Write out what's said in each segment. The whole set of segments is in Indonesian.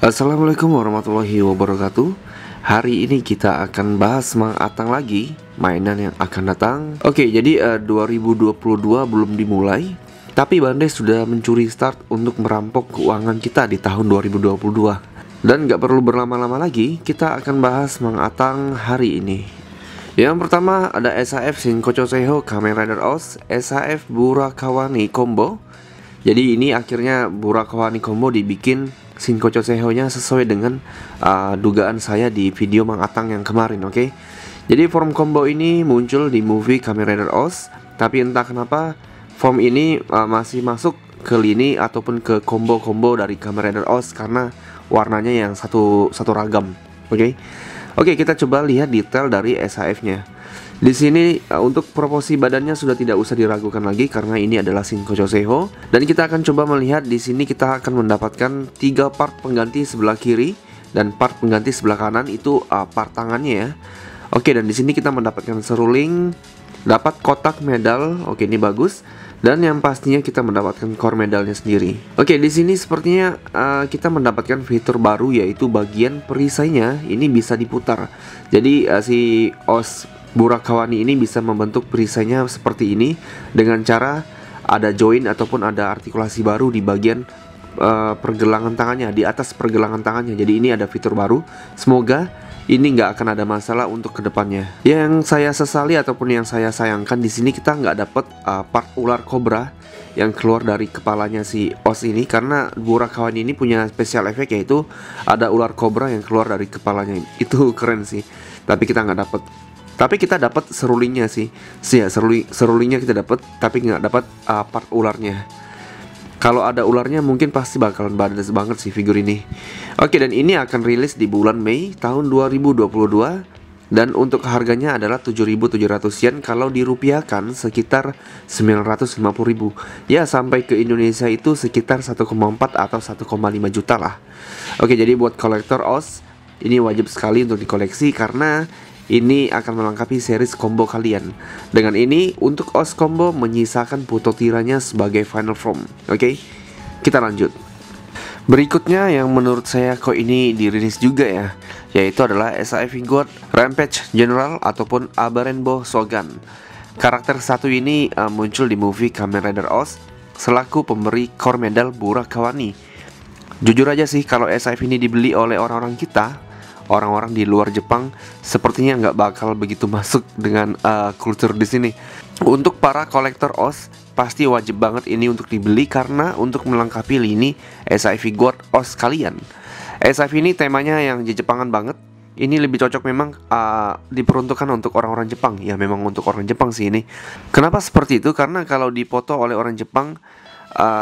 Assalamualaikum warahmatullahi wabarakatuh. Hari ini kita akan bahas Mang Atang lagi, mainan yang akan datang. Oke, jadi 2022 belum dimulai, tapi Bandai sudah mencuri start untuk merampok keuangan kita di tahun 2022. Dan gak perlu berlama-lama lagi, kita akan bahas Mang Atang hari ini. Yang pertama ada SAF Shinkocho Seiho Kamen Rider OS SAF Burakawani Combo. Jadi ini akhirnya Burakawani Combo dibikin Shinkocho Seiho-nya sesuai dengan dugaan saya di video Mang Atang yang kemarin, oke? Jadi form combo ini muncul di movie Kamen Rider OS, tapi entah kenapa form ini masih masuk ke lini ataupun ke combo-combo dari Kamen Rider OS karena warnanya yang satu ragam, oke? Oke, kita coba lihat detail dari SAF-nya. Di sini untuk proporsi badannya sudah tidak usah diragukan lagi karena ini adalah Shinkocho Seiho. Dan kita akan coba melihat di sini kita akan mendapatkan 3 part pengganti sebelah kiri dan part pengganti sebelah kanan itu part tangannya ya. Oke, dan di sini kita mendapatkan seruling, dapat kotak medal. Oke, ini bagus. Dan yang pastinya kita mendapatkan core medalnya sendiri. Oke, di sini sepertinya kita mendapatkan fitur baru yaitu bagian perisainya ini bisa diputar. Jadi si OS Burakawani ini bisa membentuk perisainya seperti ini dengan cara ada join ataupun ada artikulasi baru di bagian pergelangan tangannya, di atas pergelangan tangannya. Jadi ini ada fitur baru. Semoga ini nggak akan ada masalah untuk kedepannya. Yang saya sesali ataupun yang saya sayangkan di sini kita nggak dapat part ular kobra yang keluar dari kepalanya si OS ini, karena Burakawani ini punya special effect yaitu ada ular kobra yang keluar dari kepalanya. Itu keren sih. Tapi kita nggak dapat. Tapi kita dapat serulingnya sih. Ya, serulingnya kita dapat, tapi nggak dapat part ularnya. Kalau ada ularnya mungkin pasti bakalan badass banget sih figur ini. Oke, dan ini akan rilis di bulan Mei tahun 2022. Dan untuk harganya adalah 7.700 yen. Kalau dirupiahkan sekitar 950.000. Ya, sampai ke Indonesia itu sekitar 1,4 atau 1,5 juta lah. Oke, jadi buat kolektor OS ini wajib sekali untuk dikoleksi karena ini akan melengkapi series combo kalian. Dengan ini untuk OS combo menyisakan Putotiranya sebagai final form. Oke, kita lanjut. Berikutnya yang menurut saya kok ini dirilis juga ya, yaitu adalah SAF Figuard Rampage General ataupun Abarenbo Shogun. Karakter satu ini muncul di movie Kamen Rider OS selaku pemberi core medal Burakawani. Jujur aja sih, kalau SAF ini dibeli oleh orang-orang kita, orang-orang di luar Jepang sepertinya nggak bakal begitu masuk dengan kultur di sini. Untuk para kolektor OS pasti wajib banget ini untuk dibeli karena untuk melengkapi lini SAF Figuard OS kalian. SAF ini temanya yang Jepangan banget. Ini lebih cocok memang diperuntukkan untuk orang-orang Jepang. Ya memang untuk orang Jepang sih ini. Kenapa seperti itu? Karena kalau dipoto oleh orang Jepang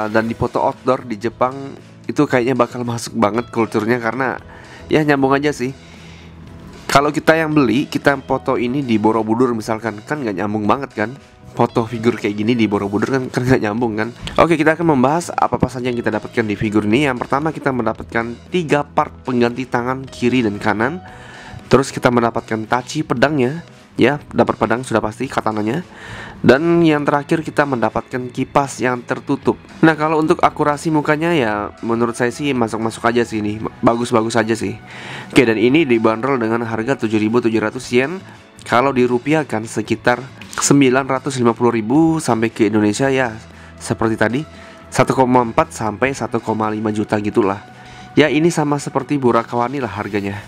dan dipoto outdoor di Jepang itu kayaknya bakal masuk banget kulturnya karena ya nyambung aja sih. Kalau kita yang beli, kita foto ini di Borobudur misalkan, kan nggak nyambung banget kan. Foto figur kayak gini di Borobudur kan nggak nyambung kan. Oke, kita akan membahas apa-apa saja yang kita dapatkan di figur ini. Yang pertama kita mendapatkan 3 part pengganti tangan kiri dan kanan. Terus kita mendapatkan tachi pedangnya. Ya, dapat pedang sudah pasti, katananya. Dan yang terakhir kita mendapatkan kipas yang tertutup. Nah, kalau untuk akurasi mukanya ya menurut saya sih masuk-masuk aja sih ini. Bagus-bagus aja sih. Oke, dan ini dibanderol dengan harga 7.700 yen. Kalau dirupiahkan sekitar 950.000 sampai ke Indonesia ya seperti tadi 1,4 sampai 1,5 juta gitulah. Ya, ini sama seperti Burakawani lah harganya.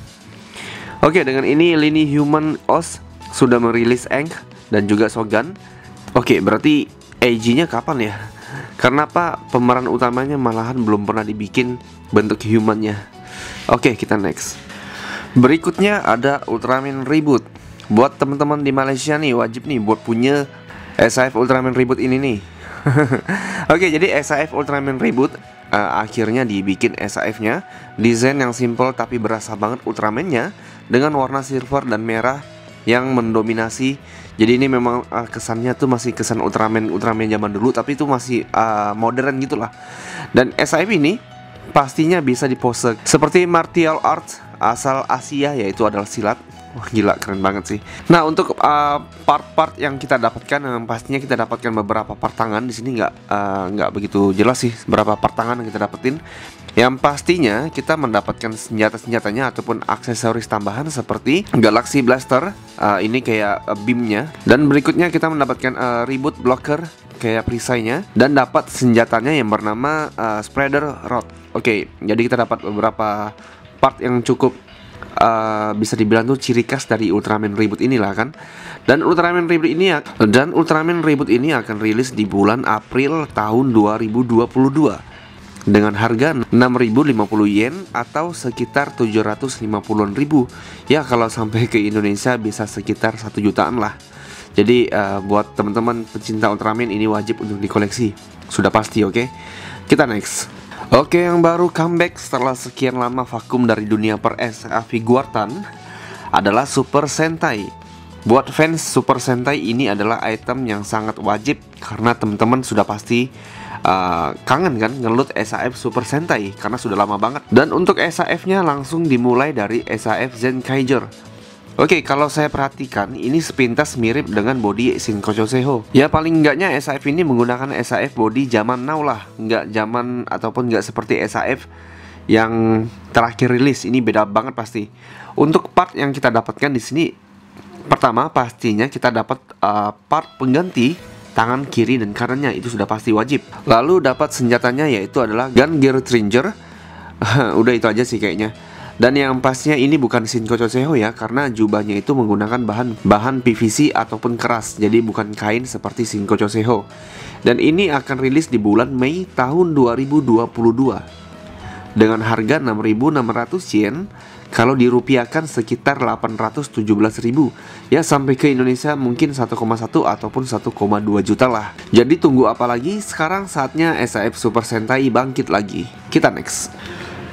Oke, dengan ini lini Human OS sudah merilis Eng dan juga Shogun. Oke, berarti AG-nya kapan ya? Karena apa? Pemeran utamanya malahan belum pernah dibikin bentuk humannya. Oke, kita next. Berikutnya ada Ultraman Reboot. Buat teman-teman di Malaysia nih wajib nih buat punya SAF Ultraman Reboot ini nih. Oke, jadi SAF Ultraman Reboot akhirnya dibikin SAF-nya. Desain yang simple tapi berasa banget Ultraman-nya dengan warna silver dan merah yang mendominasi. Jadi ini memang kesannya tuh masih kesan Ultraman zaman dulu, tapi itu masih modern gitulah. Dan SAF ini pastinya bisa dipose seperti martial arts asal Asia, yaitu adalah silat. Wah gila, keren banget sih. Nah untuk part-part yang kita dapatkan, pastinya kita dapatkan beberapa part tangan. Di sini nggak begitu jelas sih berapa part tangan yang kita dapetin. Yang pastinya kita mendapatkan senjata-senjatanya ataupun aksesoris tambahan seperti Galaxy Blaster, ini kayak beamnya. Dan berikutnya kita mendapatkan reboot blocker kayak perisainya, dan dapat senjatanya yang bernama Spreader Rod. Oke, jadi kita dapat beberapa part yang cukup bisa dibilang tuh ciri khas dari Ultraman Reboot inilah kan. Dan Ultraman Reboot ini akan rilis di bulan April tahun 2022 dengan harga 6.050 yen atau sekitar 750-an ribu. Ya kalau sampai ke Indonesia bisa sekitar 1 jutaan lah. Jadi buat teman-teman pecinta Ultraman ini wajib untuk dikoleksi. Sudah pasti, oke? Kita next. Oke, yang baru comeback setelah sekian lama vakum dari dunia per SA Figuartan adalah Super Sentai. Buat fans Super Sentai, ini adalah item yang sangat wajib karena teman-teman sudah pasti kangen kan ngeloot SAF Super Sentai karena sudah lama banget. Dan untuk SAF-nya langsung dimulai dari SAF Zenkaiger. Oke, kalau saya perhatikan ini sepintas mirip dengan body Shinkocho Seho. Ya paling enggaknya SAF ini menggunakan SAF body zaman now lah, nggak zaman ataupun nggak seperti SAF yang terakhir rilis. Ini beda banget pasti. Untuk part yang kita dapatkan di sini, pertama pastinya kita dapat part pengganti tangan kiri dan kanannya, itu sudah pasti wajib. Lalu dapat senjatanya yaitu adalah Gun Gear Tringer. Udah itu aja sih kayaknya. Dan yang pastinya ini bukan Shinkocho Seho ya, karena jubahnya itu menggunakan bahan PVC ataupun keras, jadi bukan kain seperti Shinkocho Seho. Dan ini akan rilis di bulan Mei tahun 2022 dengan harga 6.600 yen. Kalau dirupiahkan sekitar 817.000. Ya sampai ke Indonesia mungkin 1,1 ataupun 1,2 juta lah. Jadi tunggu apa lagi? Sekarang saatnya SAF Super Sentai bangkit lagi. Kita next.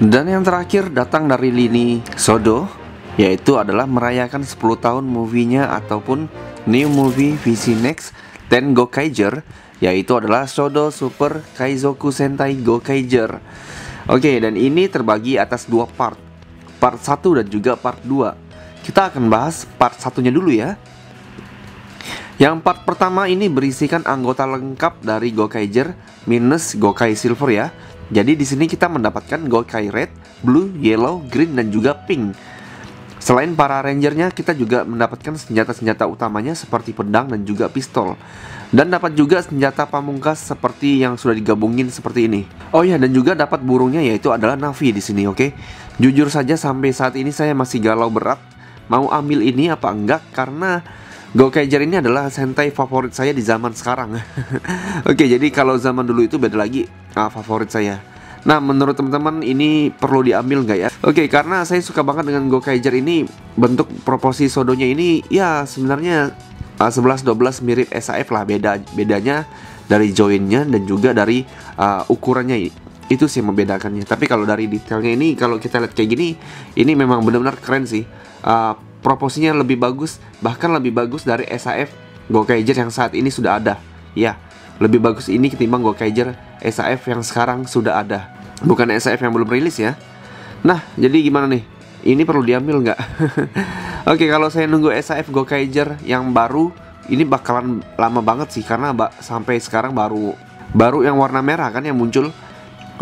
Dan yang terakhir datang dari lini Sodo, yaitu adalah merayakan 10 tahun movie-nya ataupun new movie VC Next Ten Gokaiger, yaitu adalah Sodo Super Kaizoku Sentai Gokaiger. Oke, dan ini terbagi atas 2 part 1 dan juga part 2. Kita akan bahas part 1-nya dulu ya. Yang part pertama ini berisikan anggota lengkap dari Gokaiger minus Gokai Silver ya. Jadi di sini kita mendapatkan Gokai Red, Blue, Yellow, Green, dan juga Pink. Selain para rangernya, kita juga mendapatkan senjata-senjata utamanya seperti pedang dan juga pistol. Dan dapat juga senjata pamungkas seperti yang sudah digabungin seperti ini. Oh ya, dan juga dapat burungnya yaitu adalah Navi di sini, oke? Jujur saja sampai saat ini saya masih galau berat mau ambil ini apa enggak, karena Gokaiger ini adalah Sentai favorit saya di zaman sekarang. Oke, jadi kalau zaman dulu itu beda lagi favorit saya. Nah, menurut teman-teman ini perlu diambil nggak ya? Oke, karena saya suka banget dengan Gokaiger ini. Bentuk proporsi sodonya ini ya sebenarnya 11-12 mirip SAF lah. Bedanya dari joinnya dan juga dari ukurannya. Itu sih yang membedakannya. Tapi kalau dari detailnya ini, kalau kita lihat kayak gini, ini memang benar-benar keren sih. Proporsinya lebih bagus, bahkan lebih bagus dari SAF Gokaiger yang saat ini sudah ada. Ya, lebih bagus ini ketimbang Gokaiger SAF yang sekarang sudah ada, bukan SAF yang belum rilis ya. Nah, jadi gimana nih? Ini perlu diambil nggak? Oke, kalau saya nunggu SAF Gokaiger yang baru, ini bakalan lama banget sih, karena sampai sekarang baru yang warna merah kan yang muncul.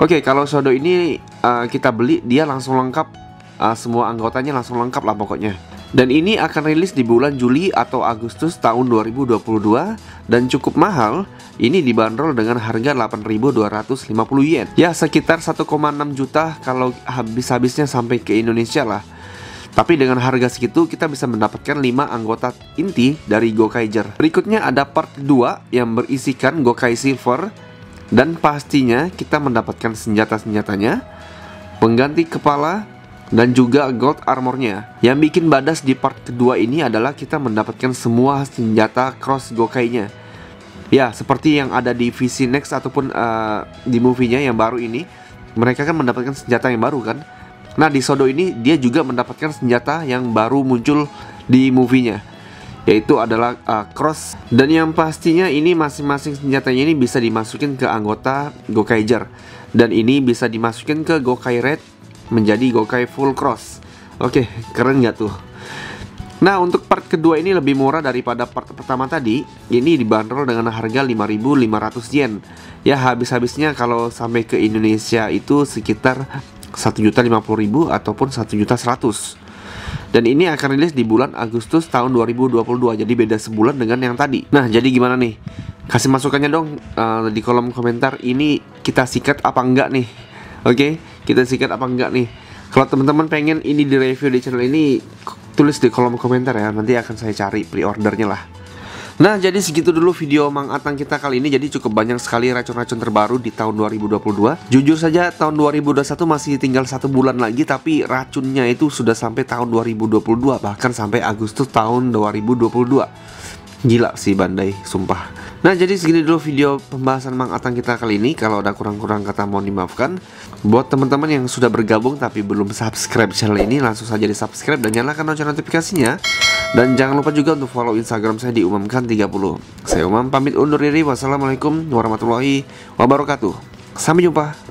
Oke, kalau Sodo ini kita beli, dia langsung lengkap, semua anggotanya langsung lengkap lah pokoknya. Dan ini akan rilis di bulan Juli atau Agustus tahun 2022 dan cukup mahal. Ini dibanderol dengan harga 8.250 yen. Ya, sekitar 1,6 juta kalau habis-habisnya sampai ke Indonesia lah. Tapi dengan harga segitu kita bisa mendapatkan 5 anggota inti dari Gokaiger. Berikutnya ada part 2 yang berisikan Gokai Silver. Dan pastinya kita mendapatkan senjata-senjatanya, pengganti kepala, dan juga gold armornya. Yang bikin badas di part kedua ini adalah kita mendapatkan semua senjata cross Gokainya. Ya, seperti yang ada di VC Next ataupun di movie-nya yang baru ini. Mereka kan mendapatkan senjata yang baru kan. Nah, di Sodo ini dia juga mendapatkan senjata yang baru muncul di movie-nya, yaitu adalah cross. Dan yang pastinya ini masing-masing senjatanya ini bisa dimasukin ke anggota Gokaiger. Dan ini bisa dimasukin ke Gokai Red menjadi Gokai Full Cross. Oke, keren nggak tuh? Nah, untuk part kedua ini lebih murah daripada part pertama tadi. Ini dibanderol dengan harga 5.500 yen. Ya, habis-habisnya kalau sampai ke Indonesia itu sekitar 1.050.000 ataupun 1.100.000. Dan ini akan rilis di bulan Agustus tahun 2022. Jadi beda sebulan dengan yang tadi. Nah, jadi gimana nih? Kasih masukannya dong di kolom komentar. Ini kita sikat apa enggak nih? Oke, kita sikat apa enggak nih? Kalau teman-teman pengen ini di review di channel ini, tulis di kolom komentar ya. Nanti akan saya cari pre-ordernya lah. Nah, jadi segitu dulu video Mang Atang kita kali ini. Jadi cukup banyak sekali racun-racun terbaru di tahun 2022. Jujur saja tahun 2021 masih tinggal 1 bulan lagi, tapi racunnya itu sudah sampai tahun 2022, bahkan sampai Agustus tahun 2022. Gila sih Bandai, sumpah. Nah, jadi segini dulu video pembahasan Mang Atang kita kali ini. Kalau ada kurang-kurang kata mohon dimaafkan. Buat teman-teman yang sudah bergabung tapi belum subscribe channel ini, langsung saja di subscribe dan nyalakan lonceng notifikasinya. Dan jangan lupa juga untuk follow Instagram saya di Umamkan30. Saya Umam pamit undur diri. Wassalamualaikum warahmatullahi wabarakatuh. Sampai jumpa.